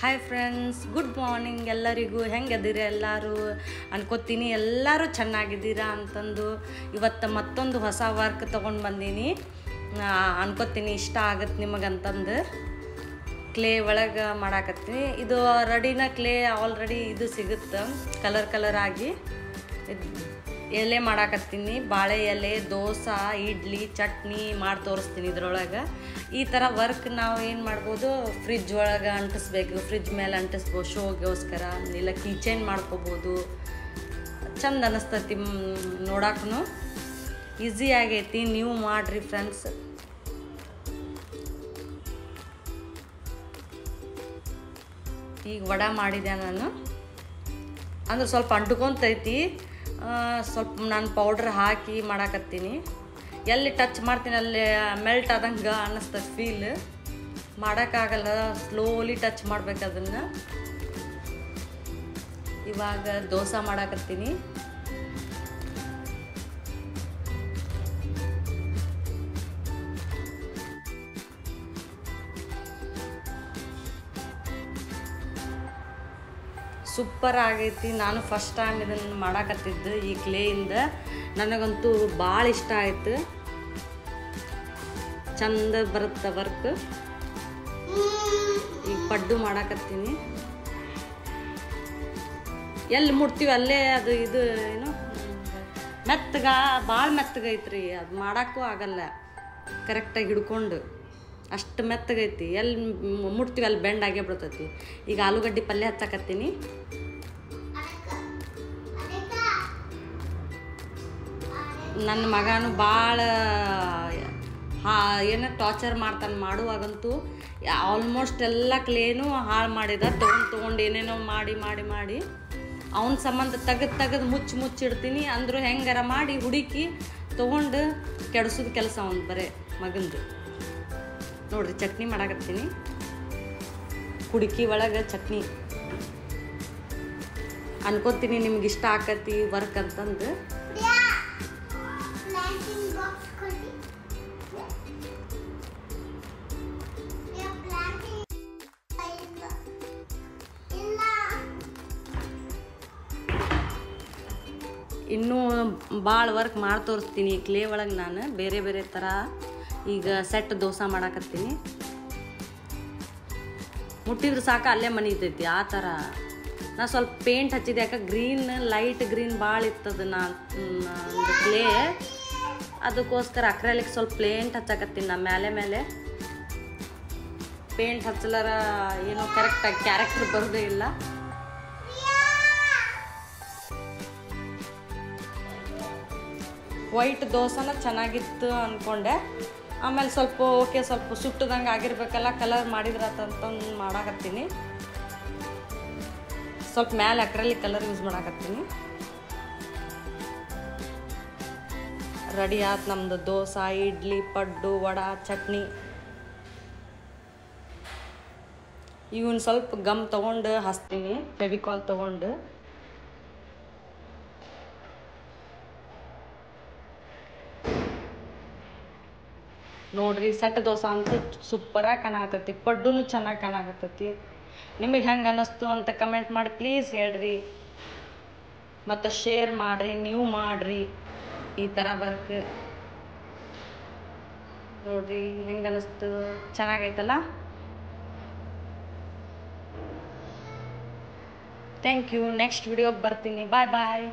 Hi friends, good morning ಎಲ್ಲರಿಗೂ. ಹೆಂಗದಿರಿ ಎಲ್ಲರೂ ಅನ್ಕೋತೀನಿ. ಎಲ್ಲರೂ ಚೆನ್ನಾಗಿದ್ದೀರಾ ಅಂತಂದು ಇವತ್ತು ಮತ್ತೊಂದು ಹೊಸ ವರ್ಕ್ ತೊಗೊಂಡು ಬಂದೀನಿ. ಅನ್ಕೋತೀನಿ ಇಷ್ಟ ಆಗತ್ತೆ ನಿಮಗಂತಂದು. ಕ್ಲೇ ಒಳಗೆ ಮಾಡಾಕತ್ತೀನಿ. ಇದು ರೆಡಿನ ಕ್ಲೇ ಆಲ್ರೆಡಿ ಇದು ಸಿಗುತ್ತೆ ಕಲರ್ ಆಗಿ. ಎಲೆ ಮಾಡಾಕತ್ತೀನಿ. ಬಾಳೆ ಎಲೆ, ದೋಸೆ, ಇಡ್ಲಿ, ಚಟ್ನಿ ಮಾಡಿ ತೋರಿಸ್ತೀನಿ. ಇದ್ರೊಳಗೆ ಈ ಥರ ವರ್ಕ್ ನಾವು ಏನು ಮಾಡ್ಬೋದು, ಫ್ರಿಜ್ ಒಳಗೆ ಅಂಟಿಸ್ಬೇಕು, ಫ್ರಿಜ್ ಮೇಲೆ ಅಂಟಿಸ್ಬೋದು ಶೋಗೋಸ್ಕರ. ಇಲ್ಲ ಕಿಚನ್ ಮಾಡ್ಕೋಬೋದು. ಚಂದ ಅನ್ನಿಸ್ತೈತಿ ನೋಡಕ್ಕೂ. ಈಸಿ ಆಗೈತಿ, ನೀವು ಮಾಡಿರಿ ಫ್ರೆಂಡ್ಸ್. ಈಗ ವಡೆ ಮಾಡಿದೆ ನಾನು. ಅಂದ್ರೆ ಸ್ವಲ್ಪ ಅಂಟ್ಕೊತೈತಿ. ಸ್ವಲ್ಪ ನಾನು ಪೌಡ್ರ್ ಹಾಕಿ ಮಾಡಾಕತ್ತೀನಿ. ಎಲ್ಲಿ ಟಚ್ ಮಾಡ್ತೀನಿ ಅಲ್ಲಿ ಮೆಲ್ಟ್ ಆದಂಗೆ ಅನ್ನಿಸ್ತದೆ ಫೀಲ್. ಮಾಡೋಕ್ಕಾಗಲ್ಲ, ಸ್ಲೋಲಿ ಟಚ್ ಮಾಡ್ಬೇಕು ಅದನ್ನು. ಇವಾಗ ದೋಸೆ ಮಾಡಾಕತ್ತೀನಿ. ಸೂಪರ್ ಆಗೈತಿ. ನಾನು ಫಸ್ಟ್ ಟೈಮ್ ಇದನ್ನು ಮಾಡಾಕತ್ತಿದ್ದು ಈ ಕ್ಲೇಯಿಂದ. ನನಗಂತೂ ಭಾಳ ಇಷ್ಟ ಆಯ್ತು. ಚಂದ ಬರುತ್ತೆ ವರ್ಕ್. ಈಗ ಪಡ್ಡು ಮಾಡಾಕತ್ತೀನಿ. ಎಲ್ಲಿ ಮುಟ್ತೀವಿ ಅಲ್ಲೇ ಅದು ಇದು ಏನು ಭಾಳ ಮೆತ್ತಗೈತ್ರಿ. ಅದು ಮಾಡೋಕ್ಕೂ ಆಗಲ್ಲ ಕರೆಕ್ಟಾಗಿ ಹಿಡ್ಕೊಂಡು. ಅಷ್ಟು ಮೆತ್ತಗೈತಿ. ಎಲ್ಲಿ ಮುಟ್ತೀವಿ ಅಲ್ಲಿ ಬೆಂಡ್ ಆಗೇ ಬಿಡ್ತೈತಿ. ಈಗ ಆಲೂಗಡ್ಡೆ ಪಲ್ಯ ಹಚ್ಚಾಕತ್ತೀನಿ. ನನ್ನ ಮಗನು ಭಾಳ ಏನೋ ಟಾರ್ಚರ್ ಮಾಡ್ತಾನೆ. ಮಾಡುವಾಗಂತೂ ಆಲ್ಮೋಸ್ಟ್ ಎಲ್ಲ ಕ್ಲೇನು ಹಾಳು ಮಾಡಿದ. ತೊಗೊಂಡು ಏನೇನೋ ಮಾಡಿ ಅವನ ಸಂಬಂಧ ತೆಗೆದು ಮುಚ್ಚಿಡ್ತೀನಿ. ಅಂದರೂ ಹೆಂಗಾರ ಮಾಡಿ ಹುಡುಕಿ ತೊಗೊಂಡು ಕೆಡಿಸೋದು ಕೆಲಸ ಅವನು ಬರೇ ಮಗಂದು. ನೋಡ್ರಿ, ಚಟ್ನಿ ಮಾಡಾಕತ್ತೀನಿ. ಕುಡುಕಿ ಒಳಗೆ ಚಟ್ನಿ. ಅನ್ಕೋತೀನಿ ನಿಮ್ಗೆ ಇಷ್ಟ ಆಕತಿ ವರ್ಕ್ ಅಂತಂದು. ಇನ್ನೂ ಭಾಳ ವರ್ಕ್ ಮಾಡಿ ತೋರಿಸ್ತೀನಿ ಈ ಕ್ಲೇ ಒಳಗೆ ನಾನು. ಬೇರೆ ಥರ ಈಗ ಸೆಟ್ ದೋಸೆ ಮಾಡಾಕತ್ತೀನಿ. ಮುಟ್ಟಿದ್ರೆ ಸಾಕು ಅಲ್ಲೇ ಮನಿತೈತಿ ಆ ಥರ. ನಾ ಸ್ವಲ್ಪ ಪೇಂಟ್ ಹಚ್ಚಿದೆ. ಯಾಕೆ ಗ್ರೀನ್, ಲೈಟ್ ಗ್ರೀನ್ ಭಾಳ ಇತ್ತದು ಕ್ಲೇ. ಅದಕ್ಕೋಸ್ಕರ ಅಕ್ರಲಿಕ್ ಸ್ವಲ್ಪ ಪೇಂಟ್ ಹಚ್ಚಾಕತ್ತೀನಿ ನಾ ಮೇಲೆ. ಪೇಂಟ್ ಹಚ್ಚಲಾರ ಏನೋ ಕರೆಕ್ಟಾಗಿ ಕ್ಯಾರೆಕ್ಟರ್ ಬರೋದೇ ಇಲ್ಲ. ವೈಟ್ ದೋಸೆನ ಚೆನ್ನಾಗಿತ್ತು ಅಂದ್ಕೊಂಡೆ. ಆಮೇಲೆ ಸ್ವಲ್ಪ ಸುಟ್ಟದಂಗೆ ಆಗಿರ್ಬೇಕಲ್ಲ, ಕಲರ್ ಮಾಡಿದ್ರಂತಂದು ಮಾಡಾಕತ್ತೀನಿ. ಸ್ವಲ್ಪ ಮ್ಯಾಲೆ ಅಕ್ರಲ್ಲಿ ಕಲರ್ ಯೂಸ್ ಮಾಡಾಕತ್ತೀನಿ. ರೆಡಿ ಆಯ್ತು ನಮ್ಮದು ದೋಸೆ, ಇಡ್ಲಿ, ಪಡ್ಡು, ವಡೆ, ಚಟ್ನಿ. ಇವನ್ ಸ್ವಲ್ಪ ಗಮ್ ತೊಗೊಂಡು ಹಚ್ತೀನಿ, ಫೆವಿಕಾಲ್ ತೊಗೊಂಡು. ನೋಡ್ರಿ, ಸೆಟ್ ದೋಸೆ ಅಂತೂ ಸೂಪರಾಗಿ ಕಾಣಾಕತ್ತೈತಿ. ಪಡ್ಡುನು ಚೆನ್ನಾಗಿ ಕಾಣಾಕತ್ತೈತಿ. ನಿಮಗೆ ಹೆಂಗೆ ಅನ್ನಿಸ್ತು ಅಂತ ಕಮೆಂಟ್ ಮಾಡಿ ಪ್ಲೀಸ್ ಹೇಳ್ರಿ. ಮತ್ತು ಶೇರ್ ಮಾಡಿರಿ, ನೀವು ಮಾಡಿರಿ ಈ ಥರ ವರ್ಕ್. ನೋಡ್ರಿ ಹೆಂಗೆ ಅನ್ನಿಸ್ತು, ಚೆನ್ನಾಗೈತಲ್ಲ. Thank you. ನೆಕ್ಸ್ಟ್ ವಿಡಿಯೋಗೆ ಬರ್ತೀನಿ. ಬಾಯ್.